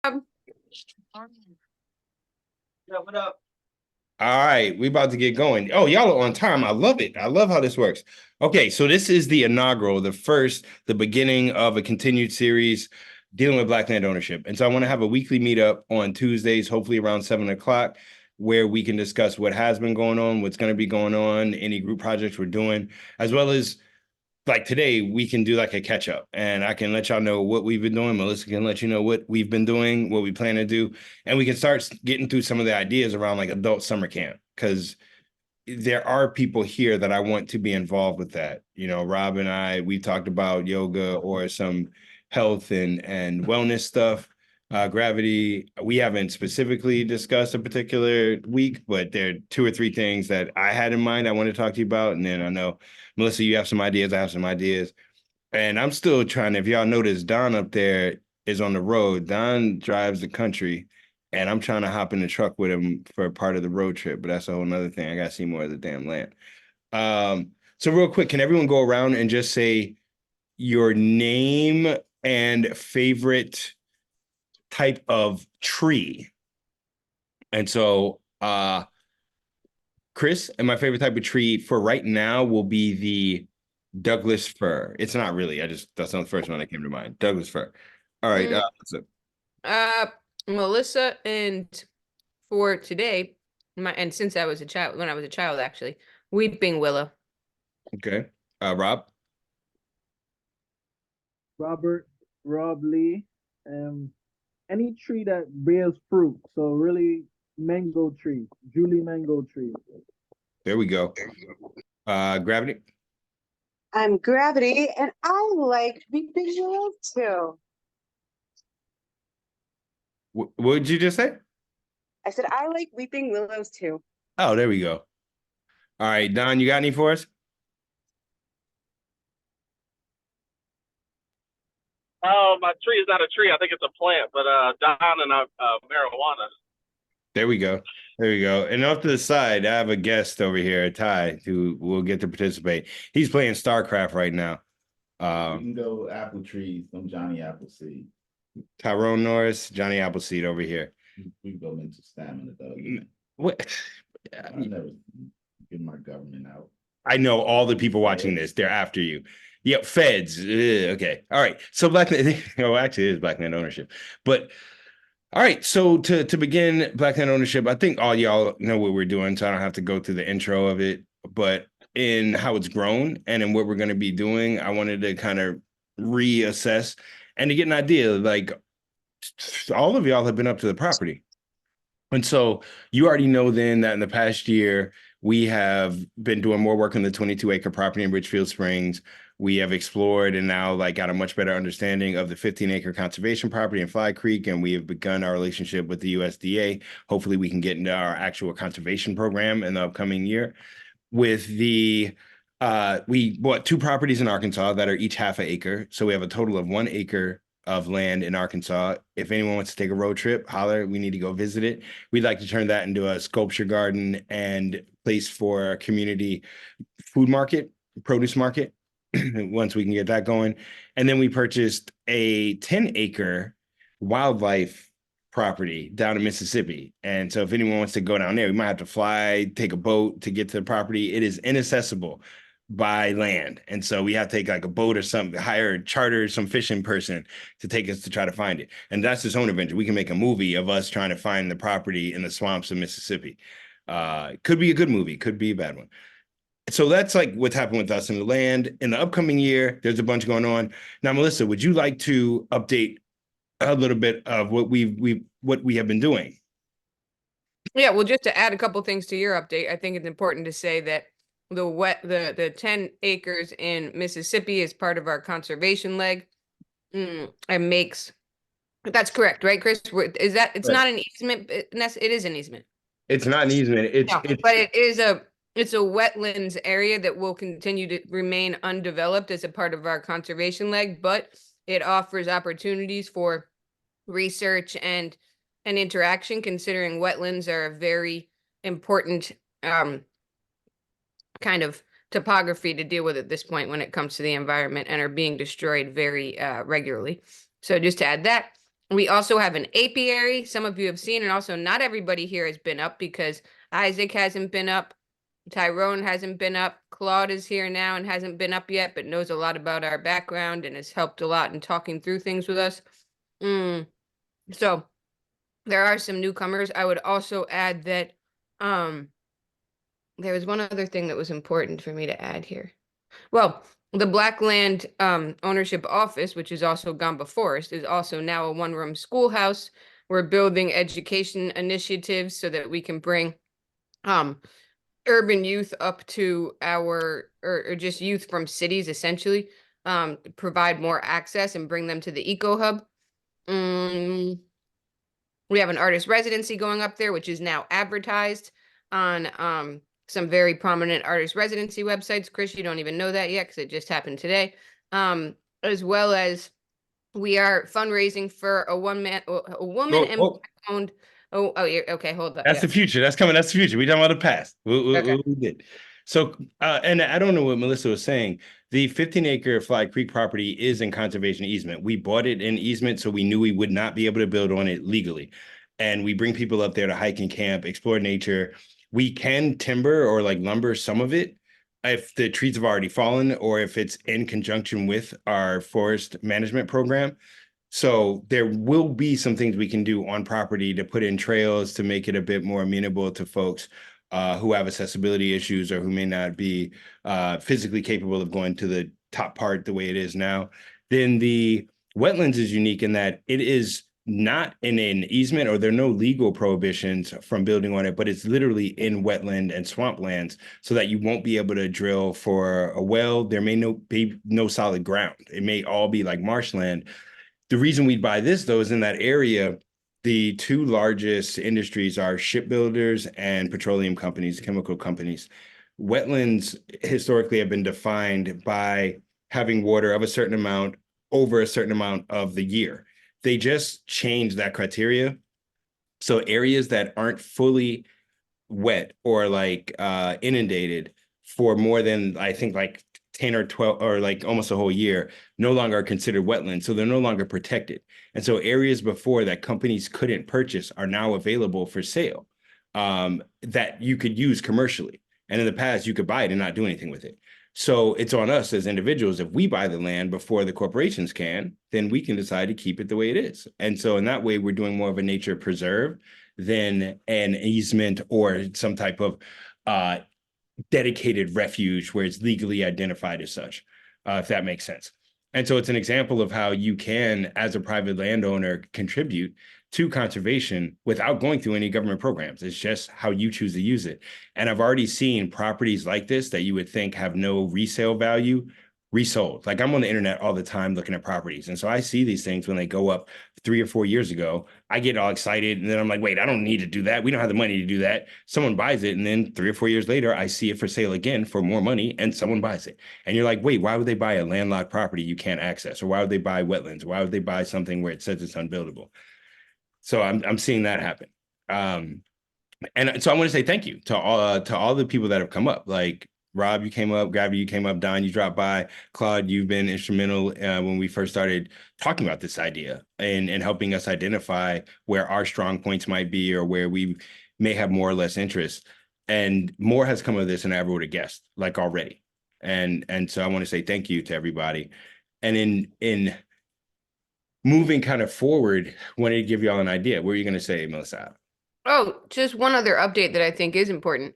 Yeah, what up? All right, we about to get going. Oh, y'all are on time. I love it. I love how this works. Okay, so this is the inaugural, the beginning of a continued series dealing with Black land ownership. And so I want to have a weekly meetup on Tuesdays, hopefully around 7 o'clock, where we can discuss what has been going on, what's going to be going on, any group projects we're doing, as well as like today, we can do like a catch up and I can let y'all know what we've been doing. Melissa can let you know what we've been doing, what we plan to do. And we can start getting through some of the ideas around like adult summer camp. Cause there are people here that I want to be involved with that. You know, Rob and I, we talked about yoga or some health and wellness stuff. Gravity, we haven't specifically discussed a particular week, but there are two or three things that I had in mind I want to talk to you about. And then I know, Melissa, you have some ideas, I have some ideas. And I'm still trying to, if y'all notice, Don up there is on the road. Don drives the country, and I'm trying to hop in the truck with him for a part of the road trip, but that's a whole nother thing. I gotta see more of the damn land. So real quick, can everyone go around and just say your name and favorite type of tree? And so Chris, and my favorite type of tree for right now will be the Douglas fir. It's not really. That's not the first one that came to mind. Douglas fir. All right. Mm, So, uh, Melissa, and for today, and since I was a child, when I was a child, actually, weeping willow. okay. Rob. Rob Lee, um, any tree that bears fruit. So really, mango tree, Julie mango tree. There we go. Gravity. I'm Gravity, and I like Weeping Willow too. What did you just say? I said I like Weeping Willows too. Oh, there we go. All right, Don, you got any for us? Oh, my tree is not a tree. I think it's a plant, but Don and marijuana. There we go. There we go. And off to the side, I have a guest over here, Ty, who will get to participate. He's playing StarCraft right now. You can go apple trees. I'm Johnny Appleseed. Tyrone Norris, Johnny Appleseed over here. We go into stamina though. What? I never get my government out. I know all the people watching this. They're after you. Yep, feds. Okay. All right. So Black oh, actually it is Black land ownership. But all right. So to begin Black land ownership, I think all y'all know what we're doing, so I don't have to go through the intro of it. But in how it's grown and in what we're going to be doing, I wanted to kind of reassess and to get an idea. Like all of y'all have been up to the property. And so you already know then that in the past year, we have been doing more work on the 22-acre property in Richfield Springs. We have explored and now like got a much better understanding of the 15-acre conservation property in Fly Creek, and we have begun our relationship with the USDA. Hopefully we can get into our actual conservation program in the upcoming year. With the we bought two properties in Arkansas that are each half an acre. So we have a total of 1 acre of land in Arkansas. If anyone wants to take a road trip, holler, we need to go visit it. We'd like to turn that into a sculpture garden and place for a community food market, produce market, once we can get that going. And then we purchased a 10-acre wildlife property down in Mississippi. And so if anyone wants to go down there, we might have to fly, take a boat to get to the property. It is inaccessible by land. And so we have to take like a boat or something, hire, charter some fishing person to take us to try to find it. And that's its own adventure. We can make a movie of us trying to find the property in the swamps of Mississippi. Could be a good movie, could be a bad one. So that's like what's happened with us in the land. In the upcoming year, there's a bunch going on. Now, Melissa, would you like to update a little bit of what we have been doing? Yeah, well, just to add a couple things to your update, I think it's important to say that the 10 acres in Mississippi is part of our conservation leg. And makes that's correct, right, Chris? Is that it's Right. not an easement? It is an easement. It's not an easement. No, but it's a wetlands area that will continue to remain undeveloped as a part of our conservation leg, but it offers opportunities for research and interaction, considering wetlands are a very important kind of topography to deal with at this point when it comes to the environment and are being destroyed very regularly. So just to add that. We also have an apiary. Some of you have seen, and also not everybody here has been up because Isaac hasn't been up. Tyrone hasn't been up. Claude is here now and hasn't been up yet, but knows a lot about our background and has helped a lot in talking through things with us. So there are some newcomers. I would also add that there was one other thing that was important for me to add here. Well, the Black Land Ownership Office, which is also Gamba Forest, is also now a one-room schoolhouse. We're building education initiatives so that we can bring urban youth up to our, or just youth from cities, essentially, provide more access and bring them to the Eco Hub. We have an artist residency going up there, which is now advertised on some very prominent artist residency websites. Chris, you don't even know that yet because it just happened today. As well as we are fundraising for a woman owned. Yeah, okay, hold up. That's the future. That's coming. That's the future. We talking about the past. Okay. We did. So, and I don't know what Melissa was saying. The 15-acre Fly Creek property is in conservation easement. We bought it in easement, so we knew we would not be able to build on it legally. And we bring people up there to hike and camp, explore nature. We can timber or like lumber some of it if the trees have already fallen or if it's in conjunction with our forest management program. So there will be some things we can do on property to put in trails to make it a bit more amenable to folks who have accessibility issues or who may not be physically capable of going to the top part the way it is now. Then the wetlands is unique in that it is not in an easement or there are no legal prohibitions from building on it, but it's literally in wetland and swamplands so that you won't be able to drill for a well. There may be no solid ground. It may all be like marshland. The reason we buy this, though, is in that area, the two largest industries are shipbuilders and petroleum companies, chemical companies. Wetlands historically have been defined by having water of a certain amount over a certain amount of the year. They just changed that criteria. So areas that aren't fully wet or like inundated for more than, I think, like 10 or 12 or like almost a whole year no longer are considered wetlands. So they're no longer protected. And so areas before that companies couldn't purchase are now available for sale that you could use commercially. And in the past, you could buy it and not do anything with it. So it's on us as individuals. If we buy the land before the corporations can, then we can decide to keep it the way it is. And so in that way, we're doing more of a nature preserve than an easement or some type of dedicated refuge where it's legally identified as such, if that makes sense. And so it's an example of how you can, as a private landowner, contribute to conservation without going through any government programs. It's just how you choose to use it. And I've already seen properties like this that you would think have no resale value resold. Like I'm on the internet all the time looking at properties. And so I see these things when they go up 3 or 4 years ago. I get all excited and then I'm like, wait, I don't need to do that. We don't have the money to do that. Someone buys it. And then 3 or 4 years later, I see it for sale again for more money and someone buys it. And you're like, wait, why would they buy a landlocked property you can't access? Or why would they buy wetlands? Why would they buy something where it says it's unbuildable? So I'm seeing that happen. And so I want to say thank you to all the people that have come up. Like Rob, you came up, Gravity, you came up, Don, you dropped by, Claude, you've been instrumental when we first started talking about this idea and helping us identify where our strong points might be or where we may have more or less interest. And more has come of this than I ever would have guessed, like already. And so I want to say thank you to everybody. And in moving kind of forward, wanted to give y'all an idea. What are you going to say, Melissa? Oh, just one other update that I think is important.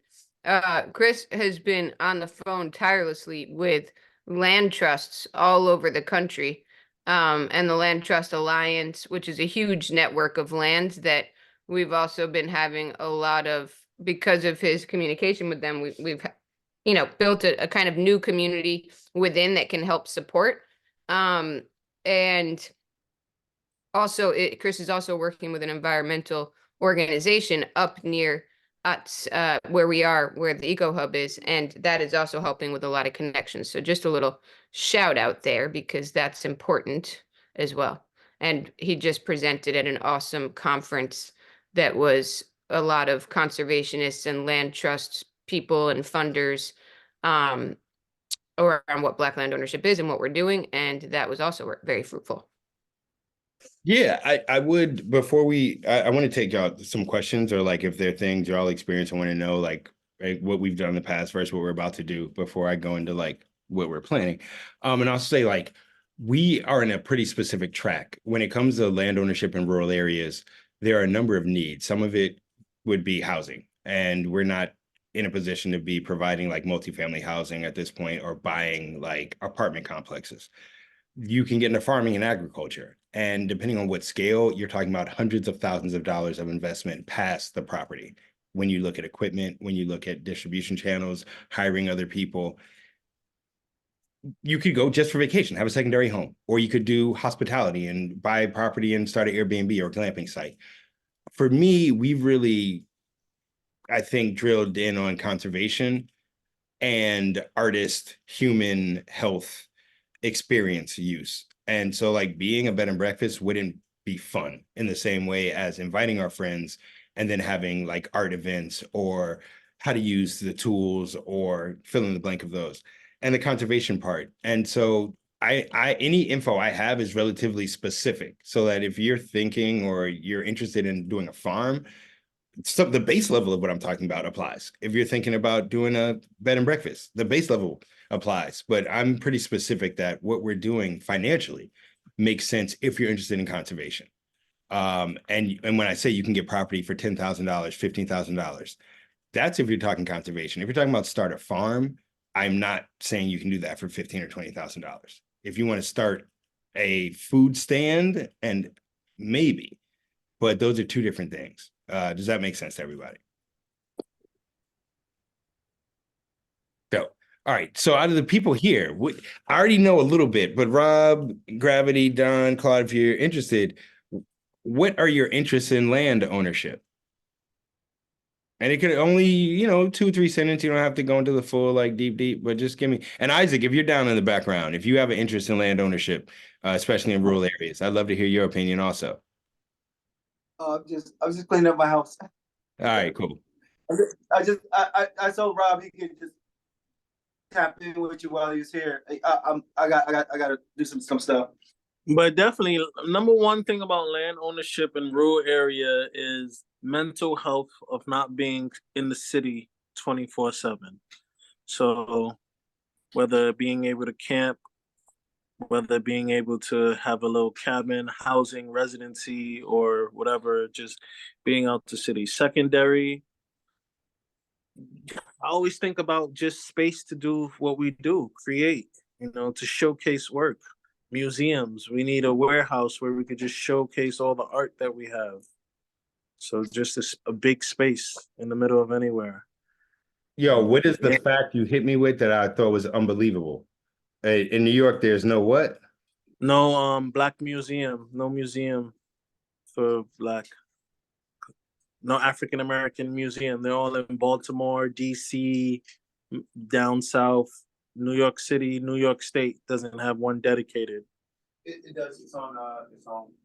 Chris has been on the phone tirelessly with land trusts all over the country, and the Land Trust Alliance, which is a huge network of lands that we've also been having a lot of, because of his communication with them, we've built a kind of new community within that can help support. And also, Chris is also working with an environmental organization up near us, where we are, where the Eco Hub is, and that is also helping with a lot of connections. So just a little shout out there because that's important as well. And he just presented at an awesome conference that was a lot of conservationists and land trust people and funders around what Black land ownership is and what we're doing, and that was also very fruitful. Yeah, I would before I want to take out some questions or like if there are things you're all experience I want to know like what we've done in the past versus what we're about to do before I go into like what we're planning. And I'll say like we are in a pretty specific track when it comes to land ownership in rural areas. There are a number of needs. Some of it would be housing, and we're not in a position to be providing like multifamily housing at this point or buying like apartment complexes. You can get into farming and agriculture. And depending on what scale, you're talking about hundreds of thousands of dollars of investment past the property. When you look at equipment, when you look at distribution channels, hiring other people, you could go just for vacation, have a secondary home, or you could do hospitality and buy property and start an Airbnb or glamping site. For me, we've really, I think, drilled in on conservation and artist human health experience use. And so like being a bed and breakfast wouldn't be fun in the same way as inviting our friends and then having like art events or how to use the tools or fill in the blank of those and the conservation part. And so I any info I have is relatively specific so that if you're thinking or you're interested in doing a farm, the base level of what I'm talking about applies. If you're thinking about doing a bed and breakfast, the base level applies. But I'm pretty specific that what we're doing financially makes sense if you're interested in conservation. And when I say you can get property for $10,000, $15,000, that's if you're talking conservation. If you're talking about start a farm, I'm not saying you can do that for $15,000 or $20,000. If you want to start a food stand, and maybe, but those are two different things. Does that make sense to everybody? So, all right. So out of the people here, I already know a little bit, but Rob, Gravity, Don, Claude, if you're interested, what are your interests in land ownership? And it could only, 2, 3 sentences. You don't have to go into the full, like deep, but just give me. And Isaac, if you're down in the background, if you have an interest in land ownership, especially in rural areas, I'd love to hear your opinion also. I was just cleaning up my house. All right, cool. I told Rob he could just tap in with you while he's here. I got to do some stuff. But definitely, number one thing about land ownership in rural area is mental health of not being in the city 24/7. So whether being able to camp, whether being able to have a little cabin, housing, residency, or whatever, just being out the city. Secondary, I always think about just space to do what we do, create, to showcase work. Museums, we need a warehouse where we could just showcase all the art that we have. So just a big space in the middle of anywhere. Yo, what is the fact you hit me with that I thought was unbelievable? In New York, there's no what? No black museum, no museum for black. No African American museum. They're all in Baltimore, DC, down south, New York City, New York State doesn't have one dedicated. It does. It's on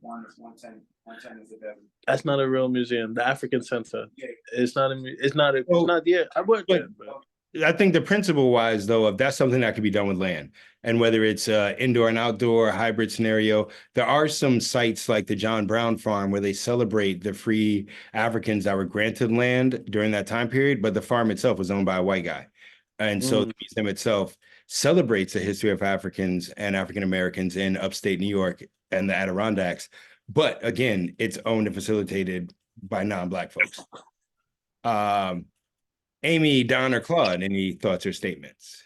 110. 110 is the better. That's not a real museum. The African Center. Yeah. It's not. It's not. Yeah, I worked there. But I think the principle wise, though, if that's something that could be done with land, and whether it's indoor and outdoor hybrid scenario, there are some sites like the John Brown Farm where they celebrate the free Africans that were granted land during that time period, but the farm itself was owned by a white guy. And so the museum itself celebrates the history of Africans and African Americans in upstate New York and the Adirondacks. But again, it's owned and facilitated by non-Black folks. Amy, Don, or Claude, any thoughts or statements?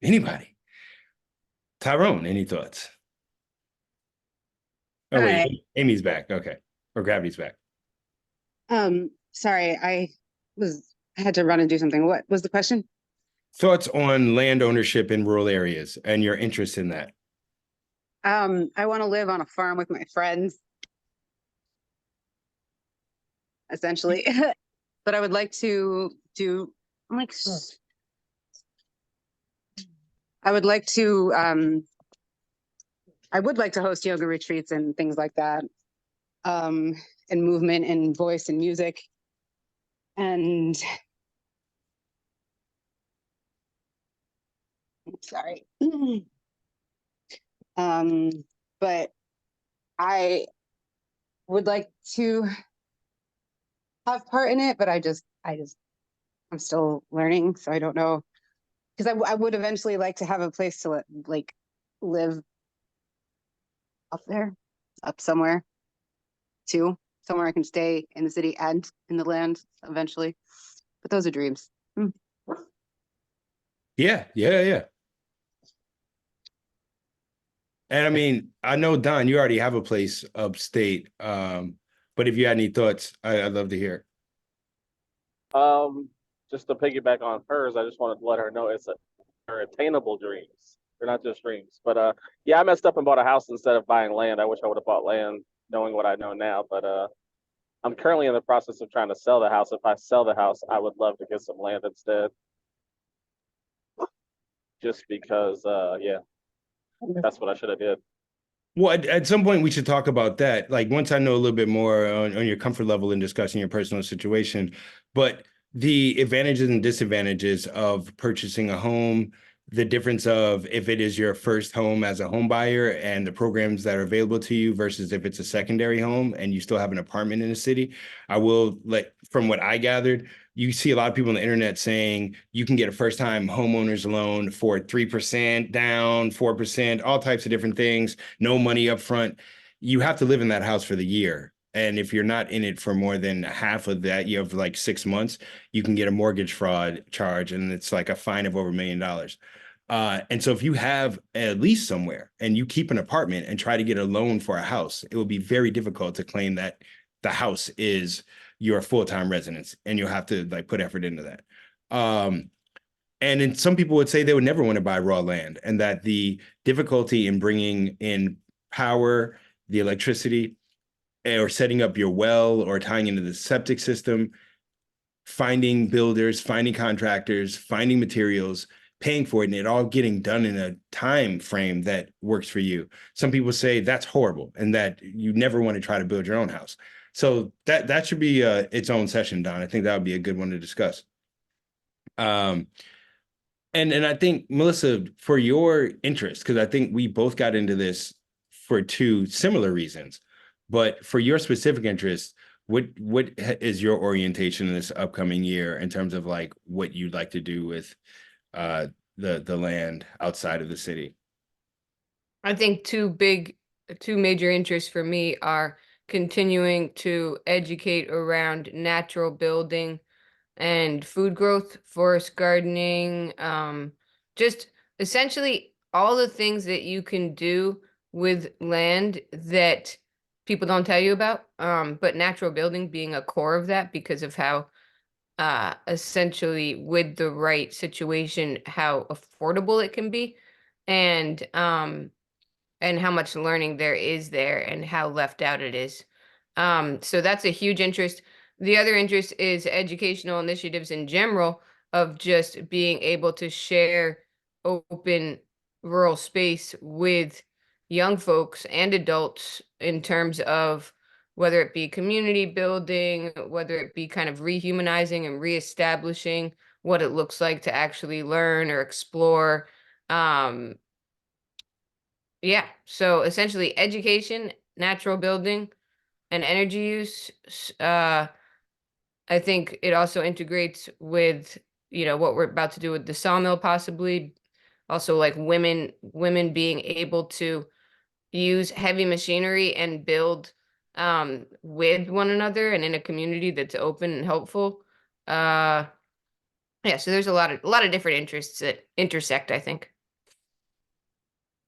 Anybody? Tyrone, any thoughts? Oh, wait, Hi. Amy's back. Okay. Or Gravity's back. Sorry, I had to run and do something. What was the question? Thoughts on land ownership in rural areas and your interest in that? I want to live on a farm with my friends, essentially. But I would like to do like I would like to host yoga retreats and things like that. And movement and voice and music. And Sorry. But I would like to have part in it, but I'm still learning, so I don't know. Because I would eventually like to have a place to like live up there, up somewhere too, somewhere I can stay in the city and in the land eventually. But those are dreams. Yeah, yeah, yeah. And I mean, I know Don, you already have a place upstate. But if you had any thoughts, I'd love to hear. Just to piggyback on hers, I just wanted to let her know they're attainable dreams. They're not just dreams. But yeah, I messed up and bought a house instead of buying land. I wish I would have bought land knowing what I know now. But I'm currently in the process of trying to sell the house. If I sell the house, I would love to get some land instead. Just because yeah, that's what I should have did. Well, at some point we should talk about that. Like once I know a little bit more on your comfort level in discussing your personal situation, but the advantages and disadvantages of purchasing a home, the difference of if it is your first home as a home buyer and the programs that are available to you versus if it's a secondary home and you still have an apartment in the city. I will from what I gathered, you see a lot of people on the internet saying you can get a first time homeowners loan for 3% down, 4%, all types of different things, no money up front. You have to live in that house for the year. And if you're not in it for more than half of that, you have like 6 months, you can get a mortgage fraud charge and it's like a fine of over $1 million. And so if you have a lease somewhere and you keep an apartment and try to get a loan for a house, it will be very difficult to claim that the house is your full-time residence and you'll have to like put effort into that. And then some people would say they would never want to buy raw land and that the difficulty in bringing in power, the electricity, or setting up your well or tying into the septic system, finding builders, finding contractors, finding materials, paying for it, and it all getting done in a time frame that works for you. Some people say that's horrible and that you never want to try to build your own house. So that should be its own session, Don. I think that would be a good one to discuss. And I think, Melissa, for your interest, because I think we both got into this for two similar reasons, but for your specific interest, what is your orientation in this upcoming year in terms of like what you'd like to do with the land outside of the city? I think two major interests for me are continuing to educate around natural building and food growth, forest gardening, just essentially all the things that you can do with land that people don't tell you about. But natural building being a core of that because of how essentially with the right situation, how affordable it can be. And how much learning there is there and how left out it is. So that's a huge interest. The other interest is educational initiatives in general of just being able to share open rural space with young folks and adults in terms of whether it be community building, whether it be kind of rehumanizing and reestablishing what it looks like to actually learn or explore. Yeah, so essentially education, natural building, and energy use. I think it also integrates with, what we're about to do with the sawmill possibly. Also like women being able to use heavy machinery and build with one another and in a community that's open and helpful. Yeah, so there's a lot of different interests that intersect, I think.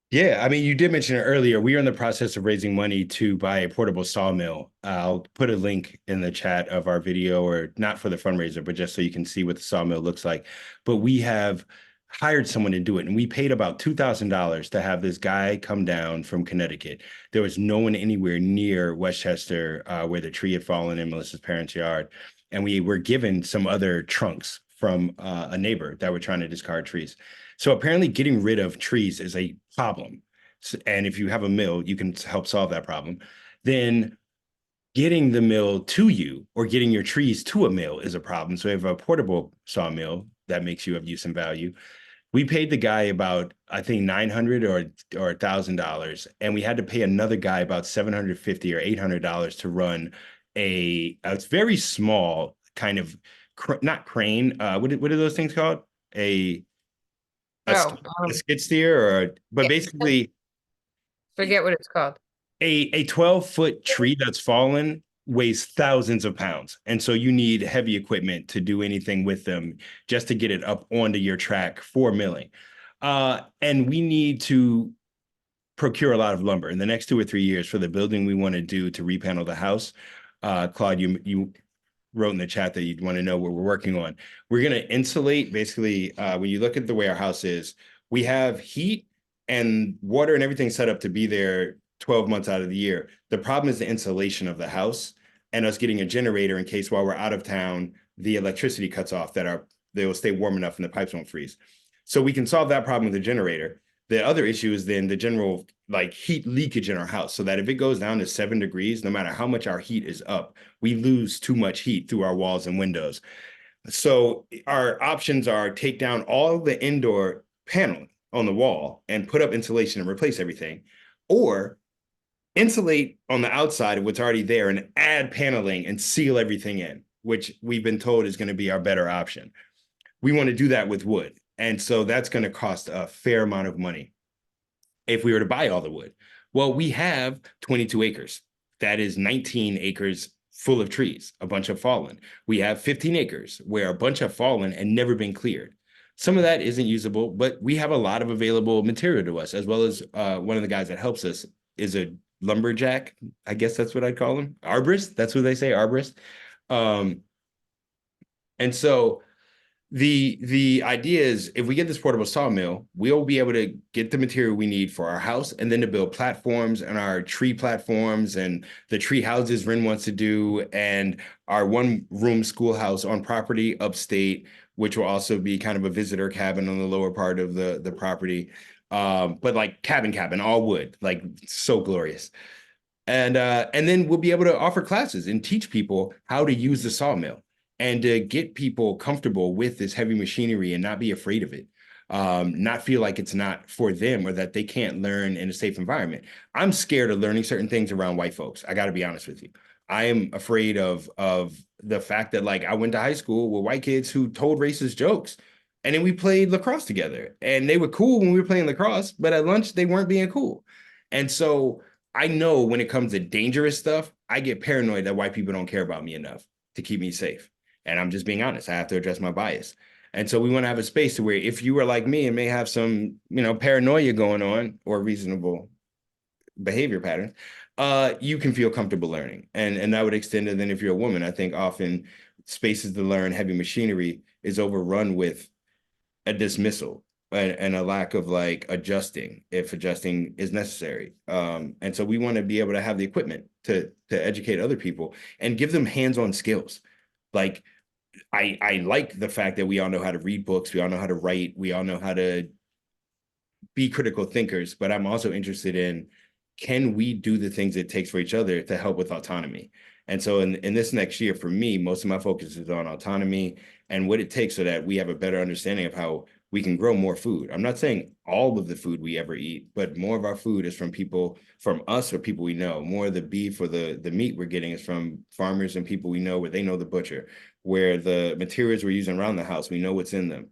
Yeah, I mean, you did mention it earlier. We are in the process of raising money to buy a portable sawmill. I'll put a link in the chat of our video, or not for the fundraiser, but just so you can see what the sawmill looks like. But we have hired someone to do it, and we paid about $2,000 to have this guy come down from Connecticut. There was no one anywhere near Westchester where the tree had fallen in Melissa's parents' yard. And we were given some other trunks from a neighbor that were trying to discard trees. So apparently getting rid of trees is a problem. And if you have a mill, you can help solve that problem. Then getting the mill to you or getting your trees to a mill is a problem. So we have a portable sawmill that makes you of use and value. We paid the guy about, I think, $900 or $1,000, and we had to pay another guy about $750 or $800 to run a very small kind of not crane. What are those things called? A a, Oh, a skid steer, or but yeah. basically Forget what it's called. a 12-foot tree that's fallen weighs thousands of pounds. And so you need heavy equipment to do anything with them just to get it up onto your track for milling. And we need to procure a lot of lumber in the next 2 or 3 years for the building we want to do to repanel the house. Claude, you wrote in the chat that you'd want to know what we're working on. We're going to insulate, basically, when you look at the way our house is, we have heat and water and everything set up to be there 12 months out of the year. The problem is the insulation of the house and us getting a generator in case while we're out of town, the electricity cuts off, they will stay warm enough and the pipes won't freeze. So we can solve that problem with the generator. The other issue is then the general like heat leakage in our house, so that if it goes down to 7 degrees, no matter how much our heat is up, we lose too much heat through our walls and windows. So our options are take down all the indoor paneling on the wall and put up insulation and replace everything, or insulate on the outside of what's already there and add paneling and seal everything in, which we've been told is going to be our better option. We want to do that with wood. And so that's going to cost a fair amount of money if we were to buy all the wood. Well, we have 22 acres. That is 19 acres full of trees, a bunch have fallen. We have 15 acres where a bunch have fallen and never been cleared. Some of that isn't usable, but we have a lot of available material to us, as well as one of the guys that helps us is a lumberjack. I guess that's what I'd call him. Arborist, that's what they say, arborist. And so the idea is if we get this portable sawmill, we'll be able to get the material we need for our house and then to build platforms and our tree platforms and the tree houses Ren wants to do and our 1-room schoolhouse on property upstate, which will also be kind of a visitor cabin on the lower part of the property. But like cabin, all wood, like so glorious. And then we'll be able to offer classes and teach people how to use the sawmill and to get people comfortable with this heavy machinery and not be afraid of it, not feel like it's not for them or that they can't learn in a safe environment. I'm scared of learning certain things around white folks. I got to be honest with you. I am afraid of the fact that like I went to high school with white kids who told racist jokes, and then we played lacrosse together, and they were cool when we were playing lacrosse, but at lunch they weren't being cool. And so I know when it comes to dangerous stuff, I get paranoid that white people don't care about me enough to keep me safe. And I'm just being honest. I have to address my bias. And so we want to have a space to where if you are like me and may have some, paranoia going on or reasonable behavior patterns, you can feel comfortable learning. And that would extend it. Then if you're a woman, I think often spaces to learn heavy machinery is overrun with a dismissal and a lack of like adjusting if adjusting is necessary. And so we want to be able to have the equipment to educate other people and give them hands-on skills. Like I like the fact that we all know how to read books, we all know how to write, we all know how to be critical thinkers, but I'm also interested in, can we do the things it takes for each other to help with autonomy? And so in this next year, for me, most of my focus is on autonomy and what it takes so that we have a better understanding of how we can grow more food. I'm not saying all of the food we ever eat, but more of our food is from people, from us or people we know. More of the beef or the meat we're getting is from farmers and people we know where they know the butcher, where the materials we're using around the house, we know what's in them.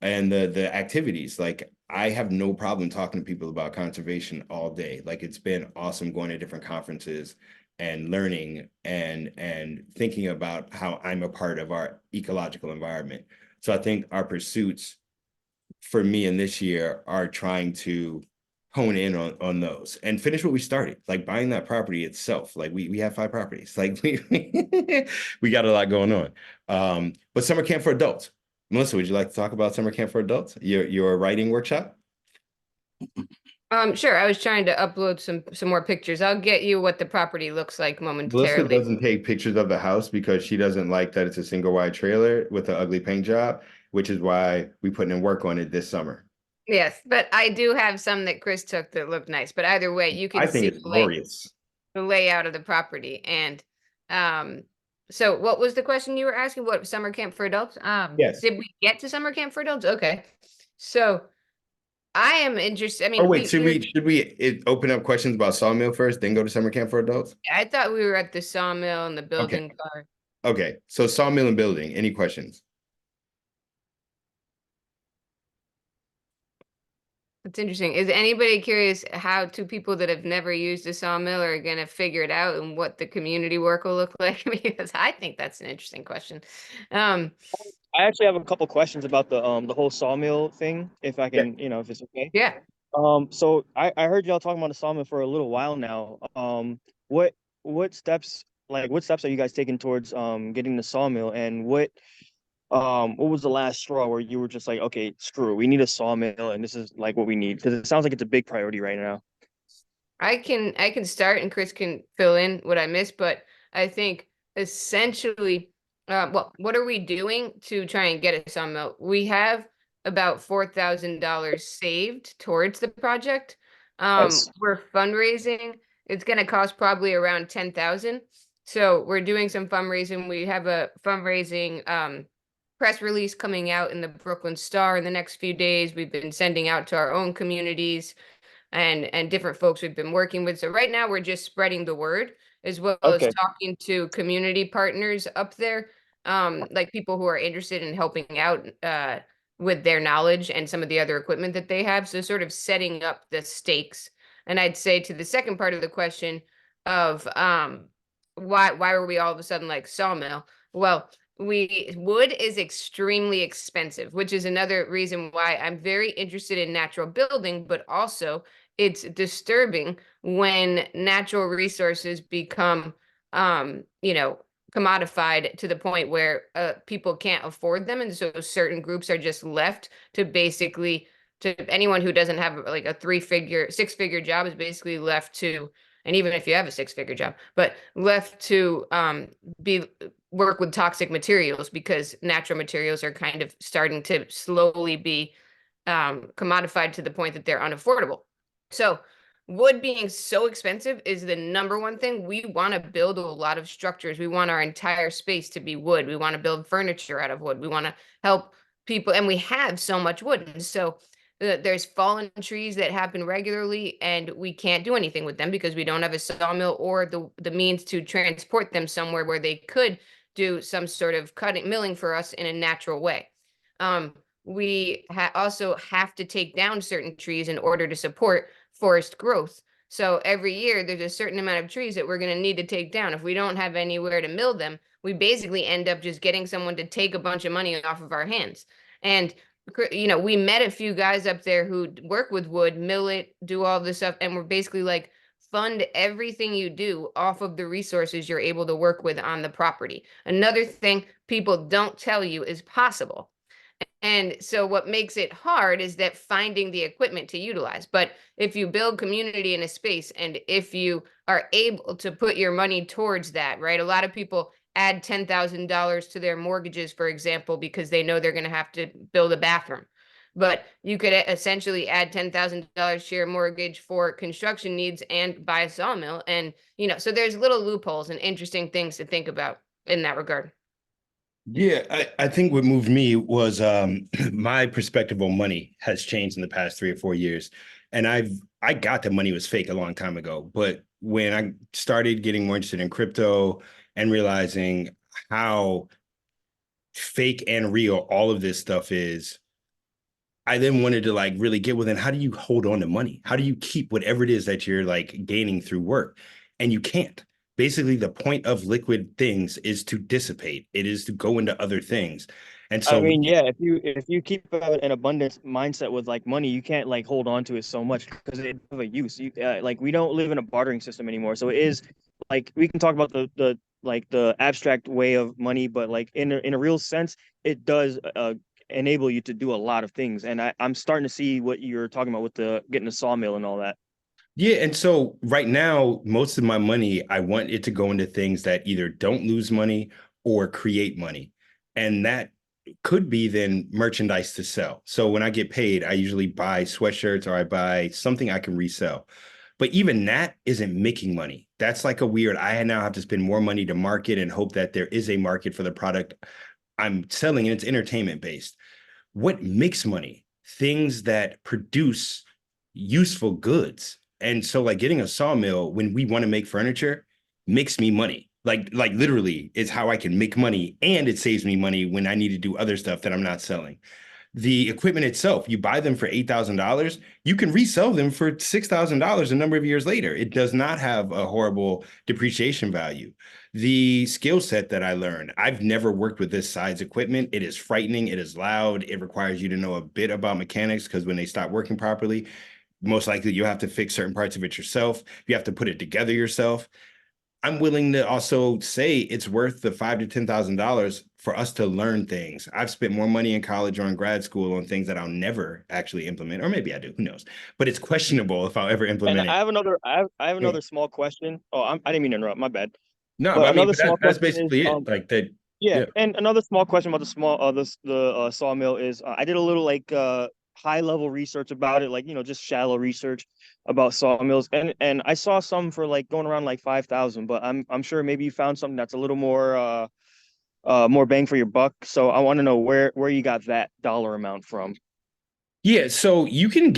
And the activities, like I have no problem talking to people about conservation all day. Like it's been awesome going to different conferences and learning and thinking about how I'm a part of our ecological environment. So I think our pursuits for me in this year are trying to hone in on those and finish what we started, like buying that property itself. Like we have 5 properties, like we got a lot going on. But summer camp for adults. Melissa, would you like to talk about summer camp for adults, your writing workshop? Sure. I was trying to upload some more pictures. I'll get you what the property looks like Melissa momentarily. doesn't take pictures of the house because she doesn't like that it's a single wide trailer with an ugly paint job, which is why we put in work on it this summer. Yes, but I do have some that Chris took that look nice. But either way, you can I think see it's glorious. the layout of the property. And so what was the question you were asking? What summer camp for adults? Yes. Did we get to summer camp for adults? Okay. So I am interested. I Oh mean, wait, should we open up questions about sawmill first, then go to summer camp for adults? I thought we were at the sawmill and the Okay. building part. Okay, so sawmill and building. Any questions? That's interesting. Is anybody curious how two people that have never used a sawmill are going to figure it out and what the community work will look like? Because I think that's an interesting question. Um, I actually have a couple questions about the whole sawmill thing, if I Yeah. can, if it's okay. yeah. So I heard y'all talking about the sawmill for a little while now. What what steps what steps are you guys taking towards getting the sawmill, and what was the last straw where you were just like, okay, screw it, we need a sawmill and this is like what we need? Because it sounds like it's a big priority right now. I can start and Chris can fill in what I missed, but I think essentially, well, what are we doing to try and get a sawmill? We have about $4,000 saved towards the project. Nice. We're fundraising. It's going to cost probably around 10,000. So we're doing some fundraising. We have a fundraising press release coming out in the Brooklyn Star in the next few days. We've been sending out to our own communities and different folks we've been working with. So right now we're just spreading the word as well as Okay. talking to community partners up there, like people who are interested in helping out with their knowledge and some of the other equipment that they have. So sort of setting up the stakes. And I'd say to the second part of the question of why were we all of a sudden like sawmill? Well, wood is extremely expensive, which is another reason why I'm very interested in natural building, but also it's disturbing when natural resources become commodified to the point where people can't afford them, and so certain groups are just left to basically, to anyone who doesn't have like a six-figure job is basically left to, and even if you have a six-figure job, but left to be work with toxic materials because natural materials are kind of starting to slowly be commodified to the point that they're unaffordable. So wood being so expensive is the number one thing. We want to build a lot of structures. We want our entire space to be wood. We want to build furniture out of wood. We want to help people, and we have so much wood. And so there's fallen trees that happen regularly, and we can't do anything with them because we don't have a sawmill or the means to transport them somewhere where they could do some sort of milling for us in a natural way. We also have to take down certain trees in order to support forest growth. So every year there's a certain amount of trees that we're going to need to take down. If we don't have anywhere to mill them, we basically end up just getting someone to take a bunch of money off of our hands. And we met a few guys up there who work with wood, mill it, do all this stuff, and we're basically like, fund everything you do off of the resources you're able to work with on the property. Another thing people don't tell you is possible. And so what makes it hard is that finding the equipment to utilize. But if you build community in a space and if you are able to put your money towards that, right? A lot of people add $10,000 to their mortgages, for example, because they know they're going to have to build a bathroom. But you could essentially add $10,000 to your mortgage for construction needs and buy a sawmill. And, so there's little loopholes and interesting things to think about in that regard. Yeah, I think what moved me was my perspective on money has changed in the past 3 or 4 years. And I got that money was fake a long time ago. But when I started getting more interested in crypto and realizing how fake and real all of this stuff is, I then wanted to like really get within, how do you hold on to money? How do you keep whatever it is that you're like gaining through work? And you can't. Basically, the point of liquid things is to dissipate. It is to go into other things. And I so mean, yeah, if you keep an abundance mindset with like money, you can't like hold on to it so much because it have a use. Like we don't live in a bartering system anymore, so it is like we can talk about the abstract way of money, but like in a real sense, it does enable you to do a lot of things. And I'm starting to see what you're talking about with the getting a sawmill and all that. yeah, and so right now, most of my money, I want it to go into things that either don't lose money or create money. And that could be then merchandise to sell. So when I get paid, I usually buy sweatshirts or I buy something I can resell. But even that isn't making money. That's like a weird, I now have to spend more money to market and hope that there is a market for the product I'm selling, and it's entertainment based. What makes money? things that produce useful goods. And so like getting a sawmill when we want to make furniture makes me money. Like literally is how I can make money, and it saves me money when I need to do other stuff that I'm not selling. The equipment itself, you buy them for $8,000, you can resell them for $6,000 a number of years later. It does not have a horrible depreciation value. The skill set that I learned, I've never worked with this size equipment. It is frightening. It is loud. It requires you to know a bit about mechanics because when they stop working properly, most likely you have to fix certain parts of it yourself. You have to put it together yourself. I'm willing to also say it's worth the $5,000 to $10,000 for us to learn things. I've spent more money in college or in grad school on things that I'll never actually implement, or maybe I do, who knows? But it's questionable if I'll ever And implement I it. have another I have Yeah. another small question. Oh, I didn't mean to interrupt. My bad. No, But I mean, another but small that's question is, basically it. Like that, yeah, yeah. and another small question about the small the sawmill is I did a little like high level research about it, like just shallow research about sawmills, and I saw some for like going around like 5,000, but I'm sure maybe you found something that's a little more bang for your buck. So I want to know where you got that dollar amount from. Yeah, so you can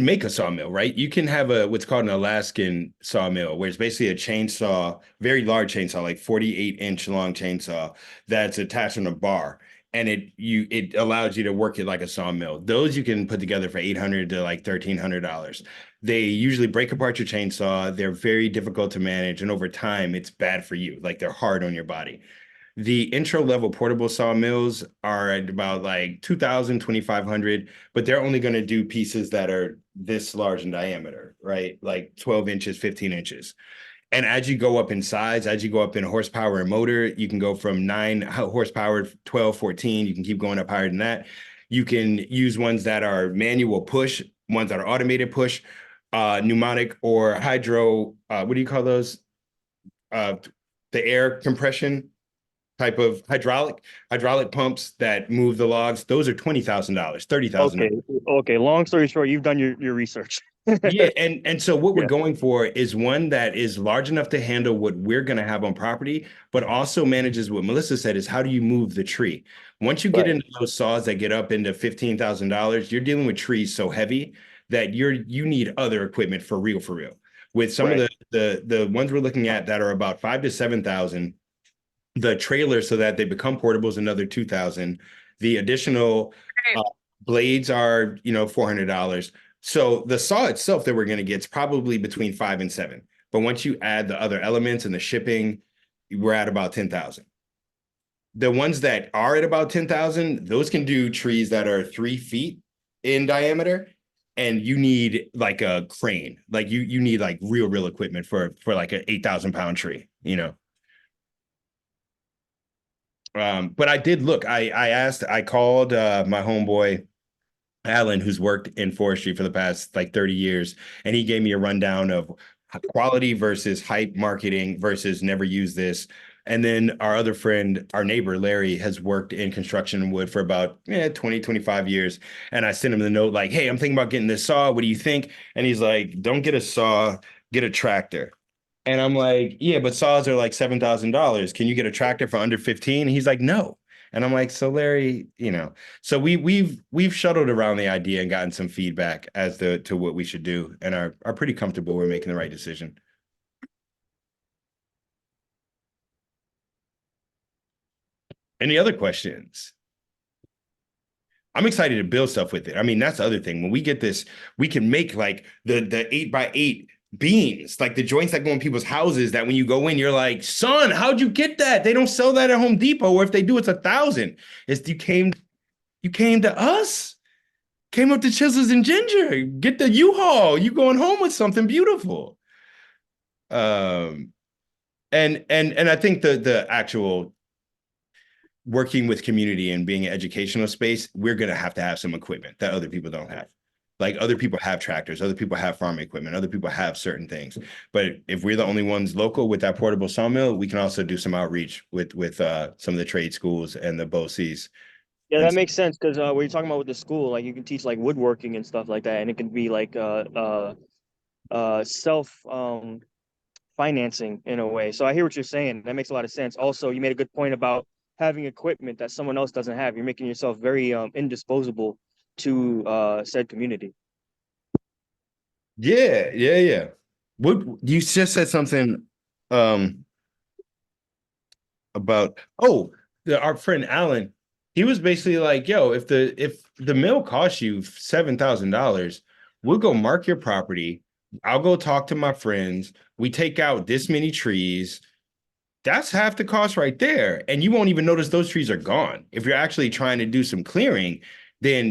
make a sawmill, right? You can have a what's called an Alaskan sawmill, where it's basically a chainsaw, very large chainsaw, like 48-inch long chainsaw that's attached on a bar. And it allows you to work it like a sawmill. Those you can put together for $800 to like $1,300. They usually break apart your chainsaw. They're very difficult to manage, and over time, it's bad for you. Like they're hard on your body. The intro level portable sawmills are at about like 2,000, 2,500, but they're only going to do pieces that are this large in diameter, right? Like 12 inches, 15 inches. And as you go up in size, as you go up in horsepower and motor, you can go from 9 horsepower, 12, 14. You can keep going up higher than that. You can use ones that are manual push, ones that are automated push, pneumatic or hydro, what do you call those? Uh, the air compression type of hydraulic pumps that move the logs. Those are $20,000, Okay, $30,000. okay. Long story short, you've done your research. Yeah, and so what we're Yeah, going for is one that is large enough to handle what we're going to have on property, but also manages what Melissa said is how do you move the tree? Once you get right, into those saws that get up into $15,000, you're dealing with trees so heavy that you need other equipment for real, for real. With some of right. the ones we're looking at that are about 5 to 7,000, the trailer so that they become portable is another 2,000. The additional uh, blades are, $400. So the saw itself that we're going to get is probably between 5 and 7. But once you add the other elements and the shipping, we're at about 10,000. The ones that are at about 10,000, those can do trees that are 3 feet in diameter. And you need like a crane, like you need like real equipment for like an 8,000 pound tree. But I did look. I called my homeboy Alan, who's worked in forestry for the past like 30 years, and he gave me a rundown of quality versus hype marketing versus never use this. And then our other friend, our neighbor, Larry, has worked in construction and wood for about 20, 25 years. And I sent him the note like, hey, I'm thinking about getting this saw. What do you think? And he's like, don't get a saw, get a tractor. And I'm like, yeah, but saws are like $7,000. Can you get a tractor for under 15? And he's like, no. And I'm like, so Larry, so we've shuttled around the idea and gotten some feedback as to what we should do, and are pretty comfortable we're making the right decision. Any other questions? I'm excited to build stuff with it. I mean, that's the other thing. When we get this, we can make like the 8x8 beams, like the joints that go in people's houses that when you go in, you're like, son, how'd you get that? They don't sell that at Home Depot, or if they do, it's 1,000. It's you came to us, came up to Chisels and Ginger. Get the U-Haul. You going home with something beautiful. Um, and I think the actual working with community and being an educational space, we're going to have some equipment that other people don't have. Like other people have tractors, other people have farm equipment, other people have certain things. But if we're the only ones local with that portable sawmill, we can also do some outreach with some of the trade schools and the BOCES. Yeah, And that makes sense because what you're talking about with the school, like you can teach like woodworking and stuff like that, and it can be like self financing in a way. So I hear what you're saying. That makes a lot of sense. Also, you made a good point about having equipment that someone else doesn't have. You're making yourself very indisposable to said community. Yeah. What you just said something about our friend Alan. He was basically like, yo, if the mill costs you $7,000, we'll go mark your property. I'll go talk to my friends. We take out this many trees. That's half the cost right there. And you won't even notice those trees are gone. If you're actually trying to do some clearing, then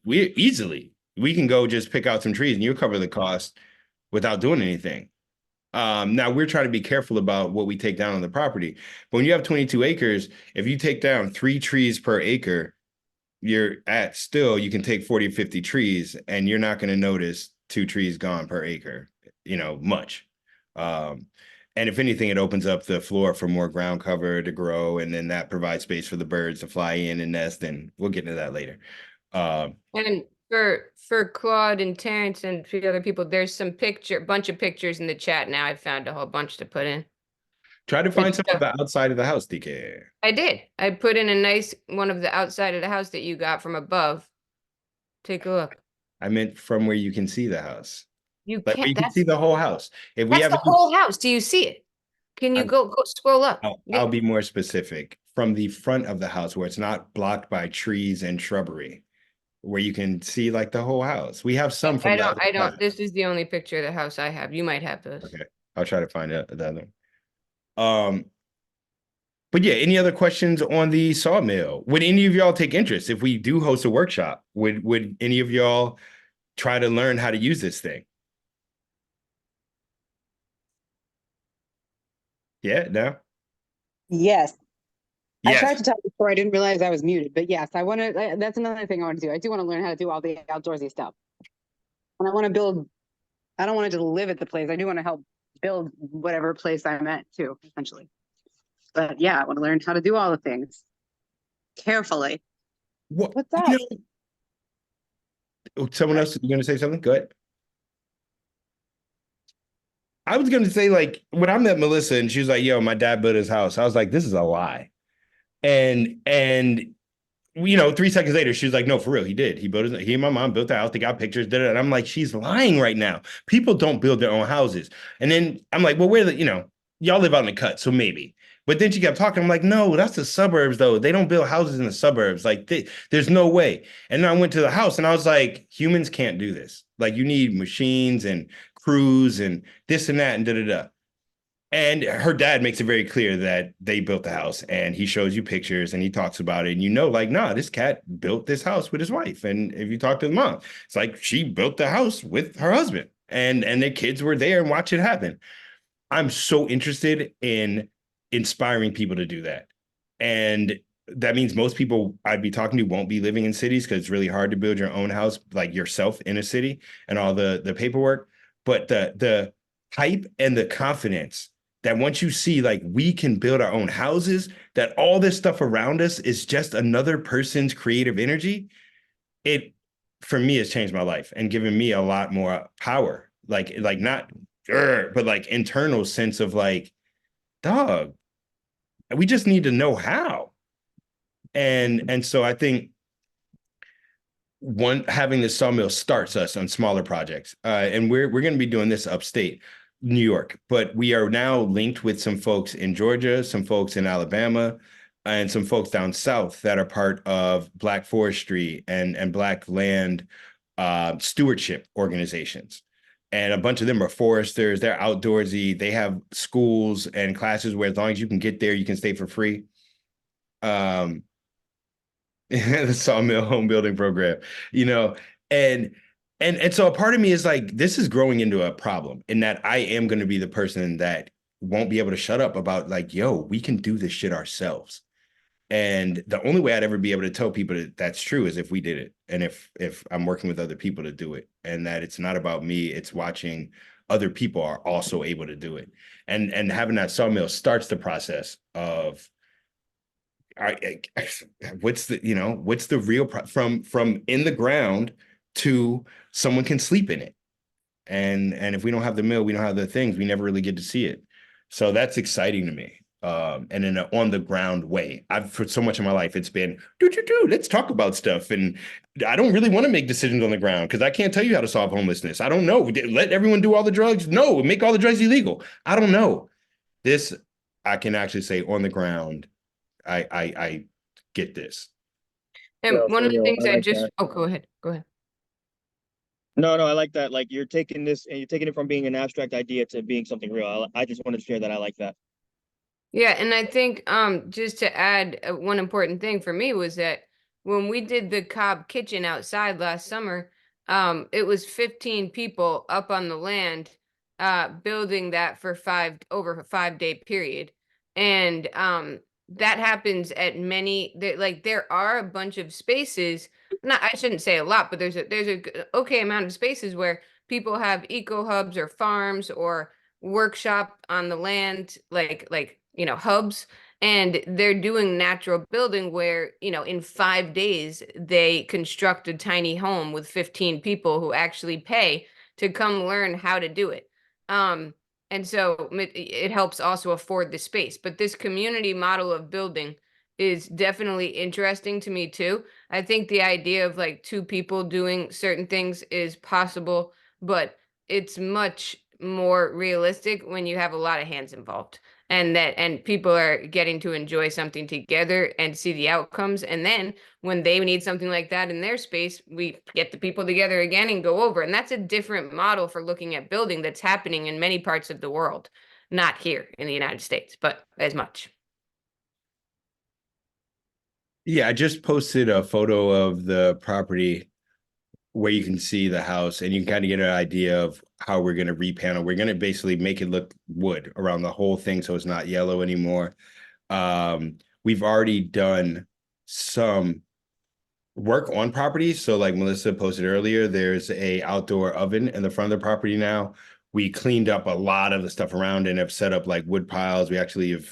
we can go just pick out some trees and you'll cover the cost without doing anything. Now we're trying to be careful about what we take down on the property. But when you have 22 acres, if you take down 3 trees per acre, you can take 40 or 50 trees and you're not going to notice 2 trees gone per acre, much. And if anything, it opens up the floor for more ground cover to grow, and then that provides space for the birds to fly in and nest, and we'll get into that later. And for Claude and Terrence and a few other people, there's some bunch of pictures in the chat now. I found a whole bunch to put in. Try to find some of the outside of the house, DK. I did. I put in a nice one of the outside of the house that you got from above. Take a look. I meant from where you can see the house. You Like where can't. you can see the whole house. If we That's have the whole house. Do you see it? Can you go scroll up? I'll be more specific. From the front of the house where it's not blocked by trees and shrubbery, where you can see like the whole house. We have some from I don't. This is the only picture of the house I have. You might have those. Okay, I'll try to find out the other one. But yeah, any other questions on the sawmill? Would any of y'all take interest if we do host a workshop? Would any of y'all try to learn how to use this thing? Yeah, no? Yes. I Yes. tried to talk before. I didn't realize I was muted, but yes, I want to. That's another thing I want to do. I do want to learn how to do all the outdoorsy stuff, and I want to build. I don't want to just live at the place. I do want to help build whatever place I'm at too, essentially. But yeah, I want to learn how to do all the things carefully. What's that? Someone else, you going to say something? Go ahead. I was going to say, like, when I met Melissa and she was like, yo, my dad built his house, I was like, this is a lie. And 3 seconds later, she was like, no, for real, he did. He and my mom built the house. They got pictures, did it. And I'm like, she's lying right now. People don't build their own houses. And then I'm like, well, y'all live out in the cut, so maybe. But then she kept talking. I'm like, no, that's the suburbs, though. They don't build houses in the suburbs. Like, there's no way. And then I went to the house and I was like, humans can't do this. Like, you need machines and crews and this and that and da-da-da. And her dad makes it very clear that they built the house, and he shows you pictures and he talks about it. And like, nah, this cat built this house with his wife. And if you talk to the mom, it's like she built the house with her husband and their kids were there and watch it happen. I'm so interested in inspiring people to do that. And that means most people I'd be talking to won't be living in cities because it's really hard to build your own house like yourself in a city and all the paperwork. But the hype and the confidence that once you see like we can build our own houses, that all this stuff around us is just another person's creative energy, it for me has changed my life and given me a lot more power. Like not but like internal sense of like, dog, we just need to know how. And so I think having the sawmill starts us on smaller projects. And we're going to be doing this upstate New York, but we are now linked with some folks in Georgia, some folks in Alabama, and some folks down south that are part of Black forestry and Black land stewardship organizations. And a bunch of them are foresters. They're outdoorsy. They have schools and classes where as long as you can get there, you can stay for free. The sawmill home building program, and so a part of me is like, this is growing into a problem in that I am going to be the person that won't be able to shut up about like, yo, we can do this shit ourselves. And the only way I'd ever be able to tell people that that's true is if we did it. And if I'm working with other people to do it, and that it's not about me, it's watching other people are also able to do it. And having that sawmill starts the process of, what's the real from in the ground to someone can sleep in it. And if we don't have the mill, we don't have the things, we never really get to see it. So that's exciting to me. and in an on the ground way. I've for so much of my life, it's been let's talk about stuff. And I don't really want to make decisions on the ground because I can't tell you how to solve homelessness. I don't know. Let everyone do all the drugs. No, make all the drugs illegal. I don't know. This I can actually say on the ground. I get this. And one of the things I I like just, that. oh, go ahead, go ahead. No, I like that. Like you're taking this and you're taking it from being an abstract idea to being something real. I just wanted to share that. I like that. Yeah, and I think just to add one important thing for me was that when we did the Cobb kitchen outside last summer, it was 15 people up on the land building that for over a 5-day period. And that happens at many there are a bunch of spaces, not I shouldn't say a lot, but there's a okay amount of spaces where people have eco hubs or farms or workshop on the land hubs, and they're doing natural building where in 5 days they construct a tiny home with 15 people who actually pay to come learn how to do it. And so it helps also afford the space, but this community model of building is definitely interesting to me too. I think the idea of like two people doing certain things is possible, but it's much more realistic when you have a lot of hands involved and people are getting to enjoy something together and see the outcomes. And then when they need something like that in their space, we get the people together again and go over. And that's a different model for looking at building that's happening in many parts of the world, not here in the United States, but as much. Yeah, I just posted a photo of the property where you can see the house and you can kind of get an idea of how we're going to repanel. We're going to basically make it look wood around the whole thing so it's not yellow anymore. We've already done some work on properties. So like Melissa posted earlier, there's a outdoor oven in the front of the property now. We cleaned up a lot of the stuff around and have set up like wood piles. We actually have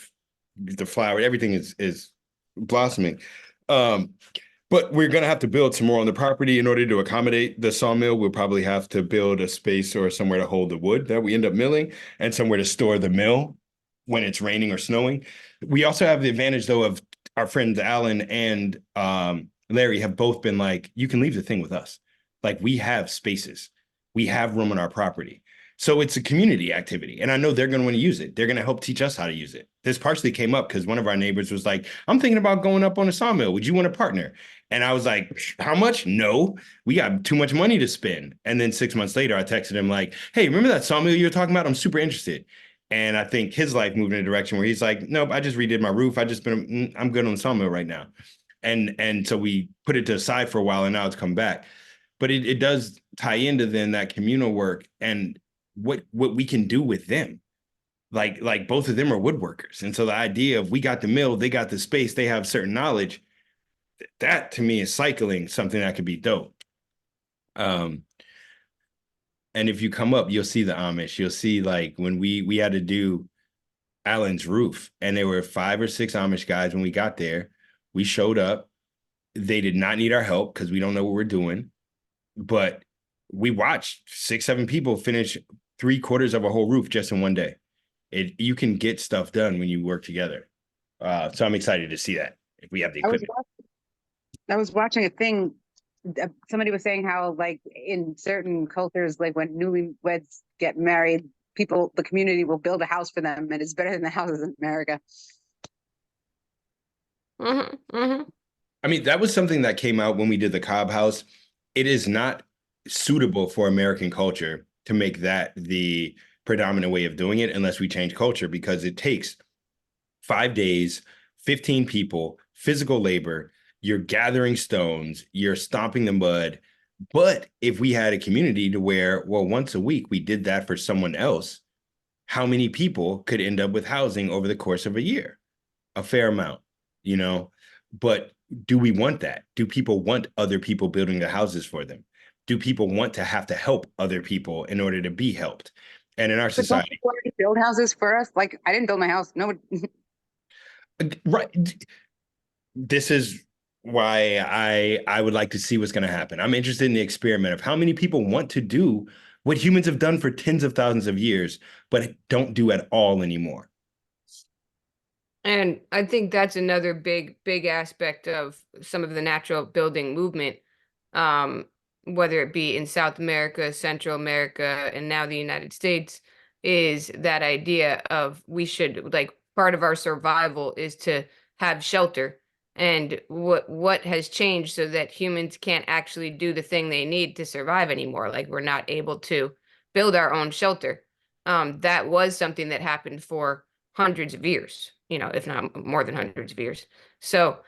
the flower, everything is blossoming. But we're going to have to build some more on the property in order to accommodate the sawmill. We'll probably have to build a space or somewhere to hold the wood that we end up milling and somewhere to store the mill when it's raining or snowing. We also have the advantage, though, of our friends Alan and Larry have both been like, you can leave the thing with us. Like we have spaces. We have room on our property. So it's a community activity. And I know they're going to want to use it. They're going to help teach us how to use it. This partially came up because one of our neighbors was like, I'm thinking about going up on a sawmill. Would you want to partner? And I was like, how much? No, we got too much money to spend. And then 6 months later, I texted him like, hey, remember that sawmill you were talking about? I'm super interested. And I think his life moved in a direction where he's like, nope, I just redid my roof. I'm good on the sawmill right now. And so we put it to the side for a while and now it's come back. But it does tie into then that communal work and what we can do with them. Like both of them are woodworkers. And so the idea of we got the mill, they got the space, they have certain knowledge. That to me is cycling something that could be dope. And if you come up, you'll see the Amish. You'll see like when we had to do Alan's roof, and there were 5 or 6 Amish guys when we got there. We showed up. They did not need our help because we don't know what we're doing. But we watched 6, 7 people finish 3/4 of a whole roof just in one day. You can get stuff done when you work together. So I'm excited to see that if we have the equipment. I was watching a thing. Somebody was saying how, like, in certain cultures, like when newlyweds get married, the community will build a house for them, and it's better than the houses in America. Mm-hmm, mm-hmm. I mean, that was something that came out when we did the Cobb House. It is not suitable for American culture to make that the predominant way of doing it unless we change culture, because it takes 5 days, 15 people, physical labor. You're gathering stones, you're stomping the mud. But if we had a community to where, well, once a week we did that for someone else, how many people could end up with housing over the course of a year? A fair amount, you know? But do we want that? Do people want other people building the houses for them? Do people want to have to help other people in order to be helped? And in our society, build houses for us. Like, I didn't build my house. No. right. This is why I would like to see what's going to happen. I'm interested in the experiment of how many people want to do what humans have done for tens of thousands of years, but don't do at all anymore. And I think that's another big aspect of some of the natural building movement, um, whether it be in South America, Central America, and now the United States, is that idea of we should, like, part of our survival is to have shelter. And what has changed so that humans can't actually do the thing they need to survive anymore? Like, we're not able to build our own shelter. That was something that happened for hundreds of years, if not more than hundreds of years. So,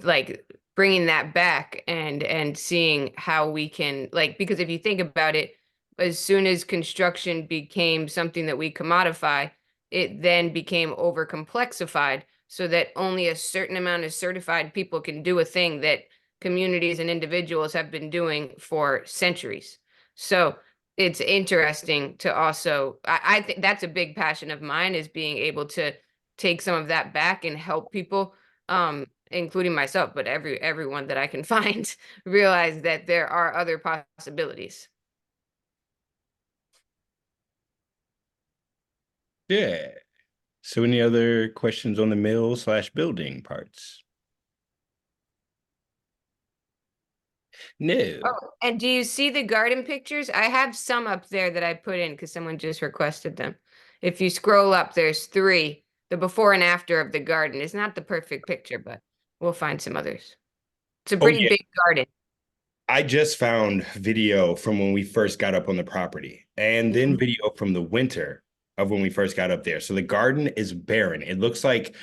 like, bringing that back and seeing how we can, like, because if you think about it, as soon as construction became something that we commodify, it then became over complexified so that only a certain amount of certified people can do a thing that communities and individuals have been doing for centuries. So it's interesting to also, I think that's a big passion of mine, is being able to take some of that back and help people, including myself, but everyone that I can find, realize that there are other possibilities. Yeah. So any other questions on the mill/building parts? No. Oh, and do you see the garden pictures? I have some up there that I put in because someone just requested them. If you scroll up, there's three. The before and after of the garden is not the perfect picture, but we'll find some others. It's a Oh pretty yeah. big garden. I just found video from when we first got up on the property, and then video from the winter of when we first got up there. So the garden is barren. It looks like,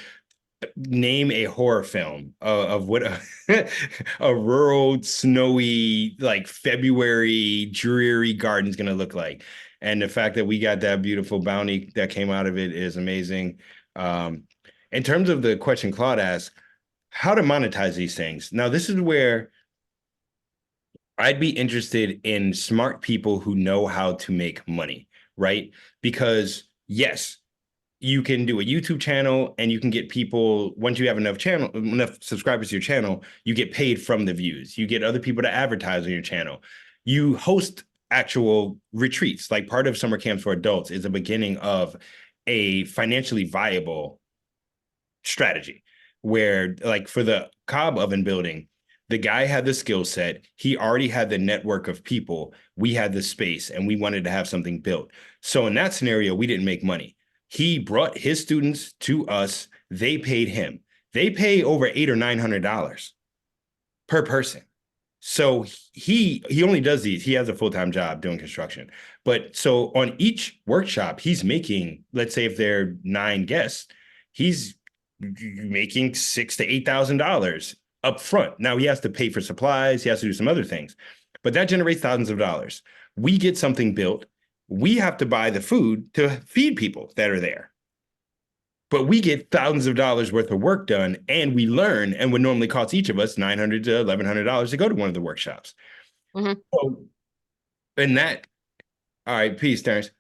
name a horror film of what a rural, snowy, like February dreary garden's gonna look like. And the fact that we got that beautiful bounty that came out of it is amazing. Um, in terms of the question Claude asked, how to monetize these things. Now, this is where I'd be interested in smart people who know how to make money, right? Because yes, you can do a YouTube channel and you can get people, once you have enough subscribers to your channel, you get paid from the views. You get other people to advertise on your channel. You host actual retreats. Like, part of summer camps for adults is the beginning of a financially viable strategy where, like, for the Cobb oven building, the guy had the skill set. He already had the network of people. We had the space and we wanted to have something built. So in that scenario, we didn't make money. He brought his students to us. They paid him. They pay over $800 or $900 per person. So he only does these. He has a full-time job doing construction. But so on each workshop, he's making, let's say if there are 9 guests, he's making $6,000 to $8,000 up front. Now he has to pay for supplies, he has to do some other things, but that generates thousands of dollars. We get something built, we have to buy the food to feed people that are there. But we get thousands of dollars worth of work done, and we learn, and would normally cost each of us $900 to $1,100 to go to one of the workshops. Mhm. So in that, all right, peace, Terrence.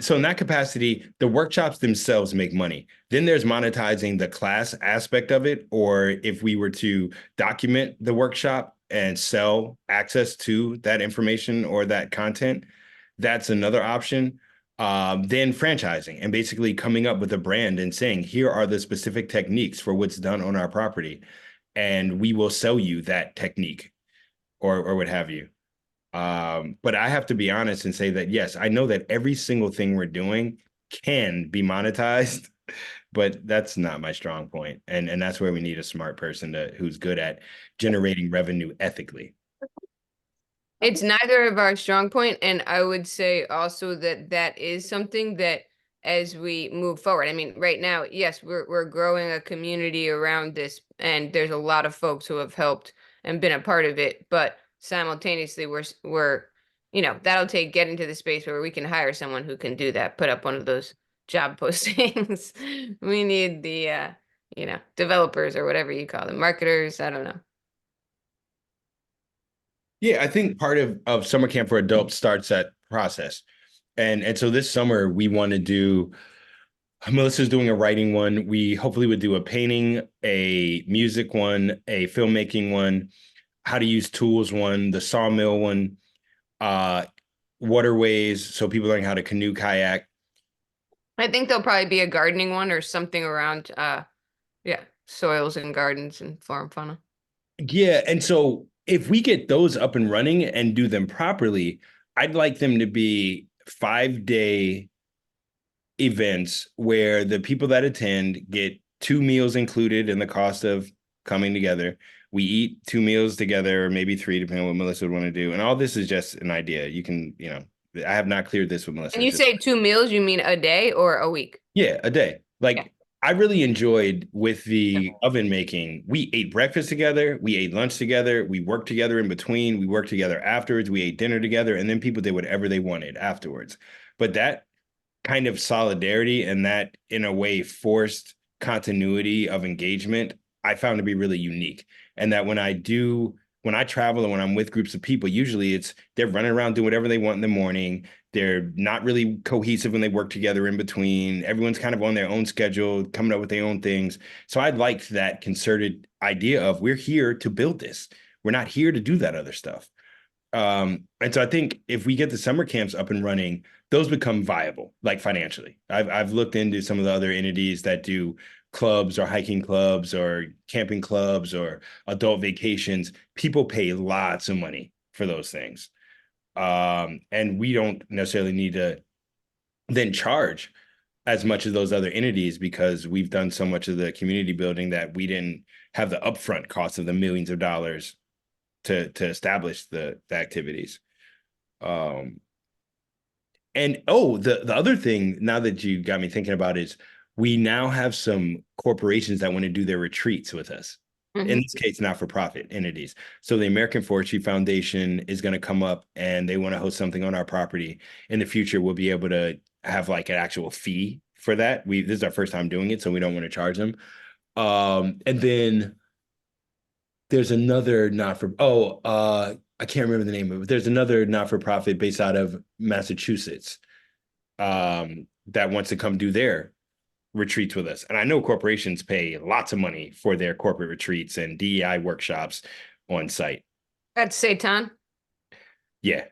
So in that capacity, the workshops themselves make money. Then there's monetizing the class aspect of it, or if we were to document the workshop and sell access to that information or that content, that's another option. Then franchising and basically coming up with a brand and saying, here are the specific techniques for what's done on our property, and we will sell you that technique or what have you. But I have to be honest and say that, yes, I know that every single thing we're doing can be monetized, but that's not my strong point. And that's where we need a smart person who's good at generating revenue ethically. It's neither of our strong point, and I would say also that that is something that, as we move forward, I mean, right now, yes, we're growing a community around this, and there's a lot of folks who have helped and been a part of it, but simultaneously we're that'll take getting to the space where we can hire someone who can do that, put up one of those job postings. We need the developers or whatever you call them, marketers, I don't know. Yeah, I think part of summer camp for adults starts that process. And so this summer we want to do, Melissa's doing a writing one. We hopefully would do a painting, a music one, a filmmaking one, how to use tools one, the sawmill one, uh, waterways, so people learn how to canoe, kayak. I think there'll probably be a gardening one or something around Yeah, soils and gardens and flora and fauna. Yeah, and so if we get those up and running and do them properly, I'd like them to be 5-day events where the people that attend get 2 meals included in the cost of coming together. We eat 2 meals together, or maybe 3, depending on what Melissa would want to do. And all this is just an idea. You can, I have not cleared this with Melissa. And you say 2 meals, you mean a day or a week? Yeah, a day. Like Yeah. I really enjoyed with the oven making. We ate breakfast together, we ate lunch together, we worked together in between, we worked together afterwards, we ate dinner together, and then people did whatever they wanted afterwards. But that kind of solidarity and that in a way forced continuity of engagement, I found to be really unique. And that when I travel and when I'm with groups of people, usually they're running around doing whatever they want in the morning. They're not really cohesive when they work together in between. Everyone's kind of on their own schedule, coming up with their own things. So I liked that concerted idea of we're here to build this. We're not here to do that other stuff. And so I think if we get the summer camps up and running, those become viable, like financially. I've looked into some of the other entities that do clubs or hiking clubs or camping clubs or adult vacations. People pay lots of money for those things. And we don't necessarily need to then charge as much as those other entities because we've done so much of the community building that we didn't have the upfront cost of the millions of dollars to establish the activities. And the other thing now that you got me thinking about is we now have some corporations that want to do their retreats with us. In this case, not for profit entities. So the American Forestry Foundation is going to come up and they want to host something on our property. In the future, we'll be able to have like an actual fee for that. This is our first time doing it, so we don't want to charge them. And then there's another I can't remember the name of it, but there's another not-for-profit based out of Massachusetts that wants to come do their retreats with us. And I know corporations pay lots of money for their corporate retreats and DEI workshops on site. That's Satan. Yeah.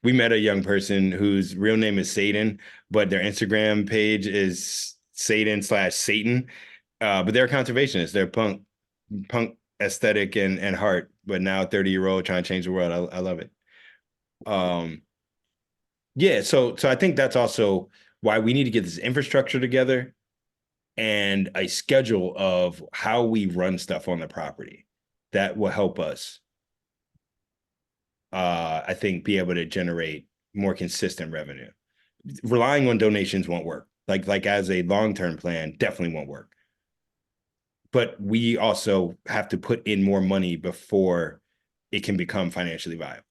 We met a young person whose real name is Satan, but their Instagram page is Satan/Satan. But they're conservationists. They're punk aesthetic and heart, but now a 30-year-old trying to change the world. I love it. Yeah, so I think that's also why we need to get this infrastructure together and a schedule of how we run stuff on the property that will help us I think be able to generate more consistent revenue. Relying on donations won't work. Like as a long-term plan, definitely won't work. But we also have to put in more money before it can become financially viable,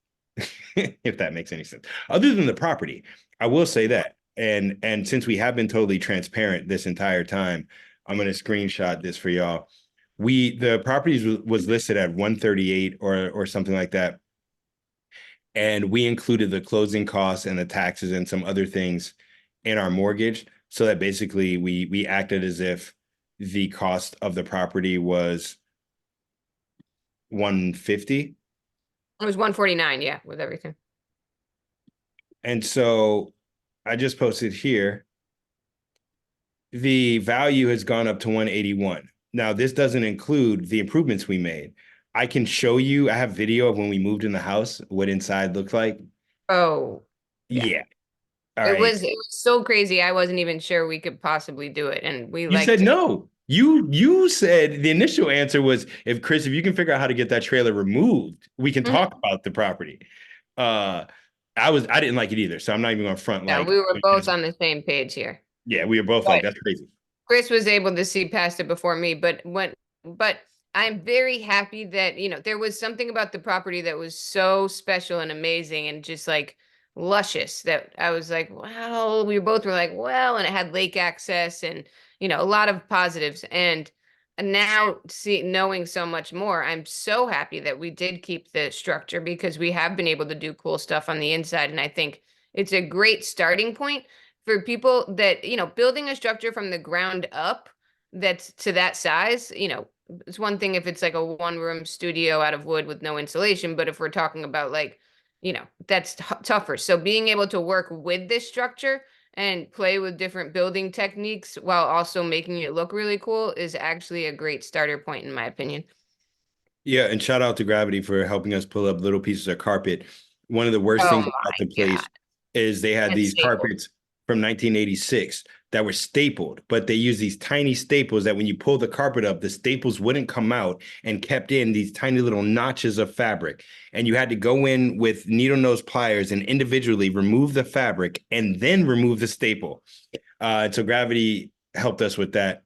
if that makes any sense. Other than the property, I will say that. And since we have been totally transparent this entire time, I'm going to screenshot this for y'all. The properties was listed at 138 or something like that. And we included the closing costs and the taxes and some other things in our mortgage, so that basically we acted as if the cost of the property was 150. It was 149, yeah, with everything. And so I just posted here, the value has gone up to 181. Now, this doesn't include the improvements we made. I can show you, I have video of when we moved in the house, what inside looked like. Oh, Yeah. All it right. was so crazy. I wasn't even sure we could possibly do it. And we You said no. You said the initial answer was if you can figure out how to get that trailer removed, we can talk about the property. I didn't like it either, so I'm not even gonna front Yeah, like we were both on the same page here. yeah, we were both like, that's crazy. Chris was able to see past it before me, but I'm very happy that, there was something about the property that was so special and amazing and just like luscious that I was like, well, we both were like, well, and it had lake access and, a lot of positives. And now knowing so much more, I'm so happy that we did keep the structure because we have been able to do cool stuff on the inside. And I think it's a great starting point for people that, building a structure from the ground up that's to that size, it's one thing if it's like a one-room studio out of wood with no insulation, but if we're talking about like, that's tougher. So being able to work with this structure and play with different building techniques while also making it look really cool is actually a great starter point, in my opinion. Yeah, and shout out to Gravity for helping us pull up little pieces of carpet. One of the worst Oh things about the my place God. is they had And these stapled. carpets from 1986 that were stapled, but they used these tiny staples that when you pull the carpet up, the staples wouldn't come out and kept in these tiny little notches of fabric. And you had to go in with needle nose pliers and individually remove the fabric and then remove the staple. So Gravity helped us with that.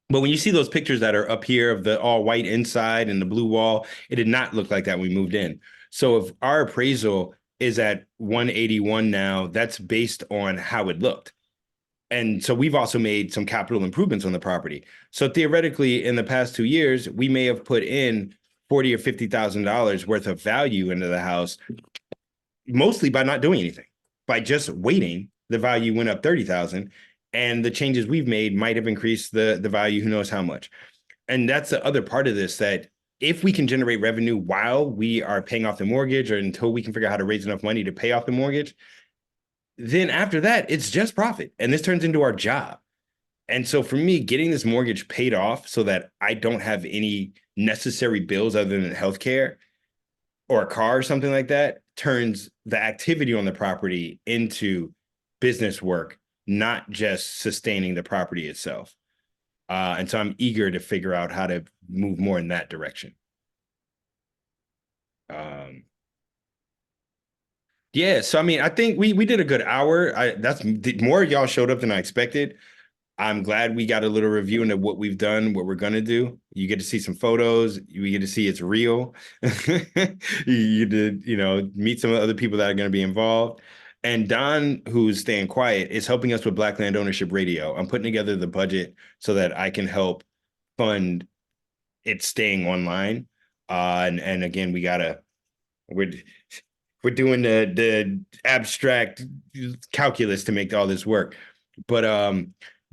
But when you see those pictures that are up here of the all white inside and the blue wall, it did not look like that when we moved in. So if our appraisal is at 181 now, that's based on how it looked. And so we've also made some capital improvements on the property. So theoretically, in the past 2 years, we may have put in 40 or $50,000 worth of value into the house, mostly by not doing anything. By just waiting, the value went up 30,000, and the changes we've made might have increased the value, who knows how much. And that's the other part of this, that if we can generate revenue while we are paying off the mortgage or until we can figure out how to raise enough money to pay off the mortgage, then after that, it's just profit. And this turns into our job. And so for me, getting this mortgage paid off so that I don't have any necessary bills other than healthcare or a car or something like that turns the activity on the property into business work, not just sustaining the property itself. And so I'm eager to figure out how to move more in that direction. Yeah, so I mean, I think we did a good hour. That's more y'all showed up than I expected. I'm glad we got a little review into what we've done, what we're gonna do. You get to see some photos. We get to see it's real. You did, meet some other people that are gonna be involved. And Don, who's staying quiet, is helping us with Black Land Ownership Radio. I'm putting together the budget so that I can help fund it staying online. And again, we're we're doing the abstract calculus to make all this work. But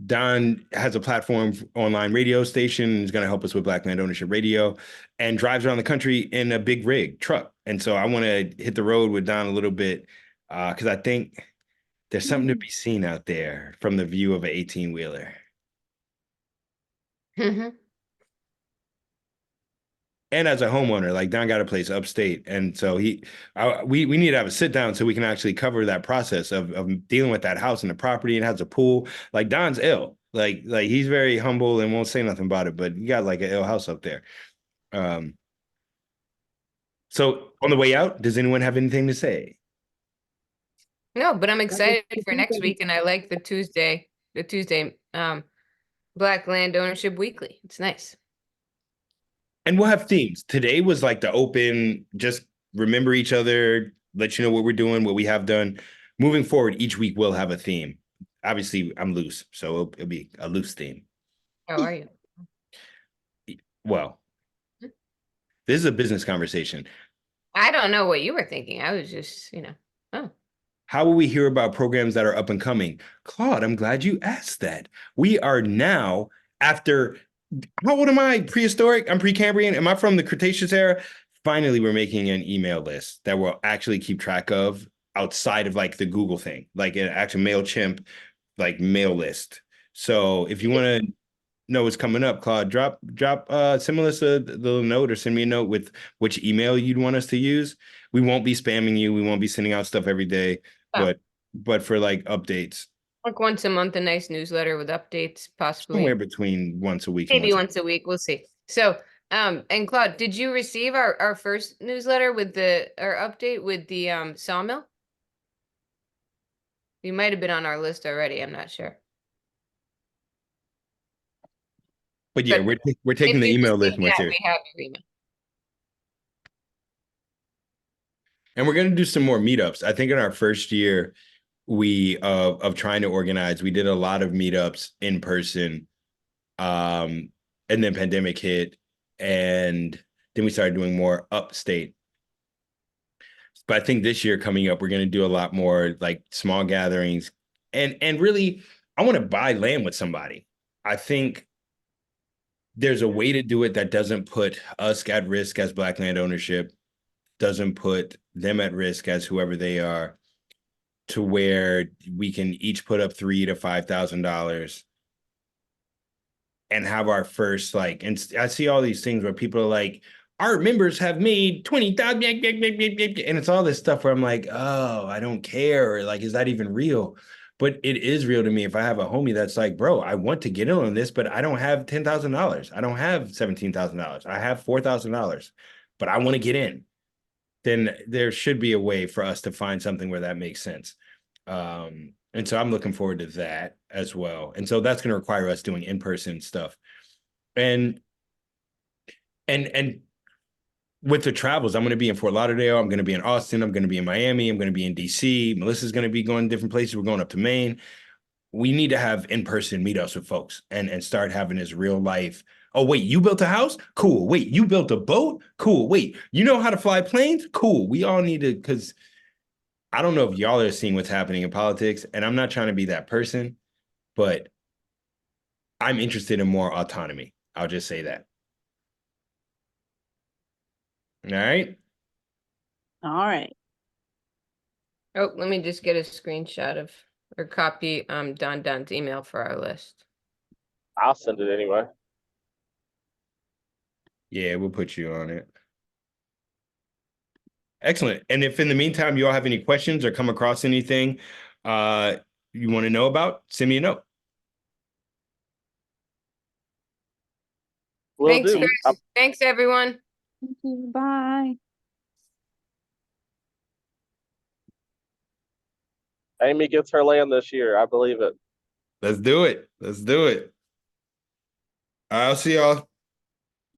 Don has a platform online radio station, is going to help us with Black Land Ownership Radio, and drives around the country in a big rig truck. And so I want to hit the road with Don a little bit because I think there's something to be seen out there from the view of an 18-wheeler. And as a homeowner, like Don got a place upstate, and so we need to have a sit down so we can actually cover that process of dealing with that house and the property, and has a pool. Like Don's ill, like he's very humble and won't say nothing about it, but you got like an ill house up there. So on the way out, does anyone have anything to say? No, but I'm excited for next week, and I like the Tuesday Black Land Ownership Weekly. It's nice. And we'll have themes. Today was like the open, just remember each other, let you know what we're doing, what we have done. Moving forward, each week we'll have a theme. Obviously, I'm loose, so it'll be a loose theme. How are you? Well, this is a business conversation. I don't know what you were thinking. I was just, oh. How will we hear about programs that are up and coming? Claude, I'm glad you asked that. We are now, after, how old am I? Prehistoric? I'm Precambrian. Am I from the Cretaceous era? Finally, we're making an email list that we'll actually keep track of outside of like the Google thing, like an actual MailChimp, like mail list. So if you want to know what's coming up, Claude, send us a little note or send me a note with which email you'd want us to use. We won't be spamming you. We won't be sending out stuff every day, but for like updates. Like once a month, a nice newsletter with updates, possibly. Somewhere between once a week. Maybe once a week. We'll see. So, and Claude, did you receive our first newsletter with our update with the sawmill? You might have been on our list already. I'm not sure. But yeah, we're taking the email list more serious. We have your email. And we're going to do some more meetups. I think in our first year, we of trying to organize, we did a lot of meetups in person. And then pandemic hit, and then we started doing more upstate. But I think this year coming up, we're going to do a lot more like small gatherings, and really, I want to buy land with somebody. I think there's a way to do it that doesn't put us at risk as Black Land Ownership, doesn't put them at risk as whoever they are. to where we can each put up $3,000 to $5,000 and have our first like, and I see all these things where people are like, our members have made 20,000, and it's all this stuff where I'm like, oh, I don't care. Or like, is that even real? But it is real to me. If I have a homie that's like, bro, I want to get in on this, but I don't have $10,000. I don't have $17,000. I have $4,000, but I want to get in. Then there should be a way for us to find something where that makes sense. And so I'm looking forward to that as well. And so that's going to require us doing in-person stuff. And with the travels, I'm going to be in Fort Lauderdale. I'm going to be in Austin. I'm going to be in Miami. I'm going to be in DC. Melissa's going to be going to different places. We're going up to Maine. We need to have in-person meetups with folks and start having this real life. Oh, wait, you built a house? Cool. Wait, you built a boat? Cool. Wait, you know how to fly planes? Cool. We all need to, because I don't know if y'all are seeing what's happening in politics, and I'm not trying to be that person, but I'm interested in more autonomy. I'll just say that. All right. All right. Oh, let me just get a screenshot of or copy Don's email for our list. I'll send it anyway. Yeah, we'll put you on it. Excellent. And if in the meantime you all have any questions or come across anything you want to know about, send me a note. Will Thanks, do. Chris. Thanks, everyone. Thank you. Bye. Amy gets her land this year. I believe it. Let's do it. Let's do it. I'll see y'all.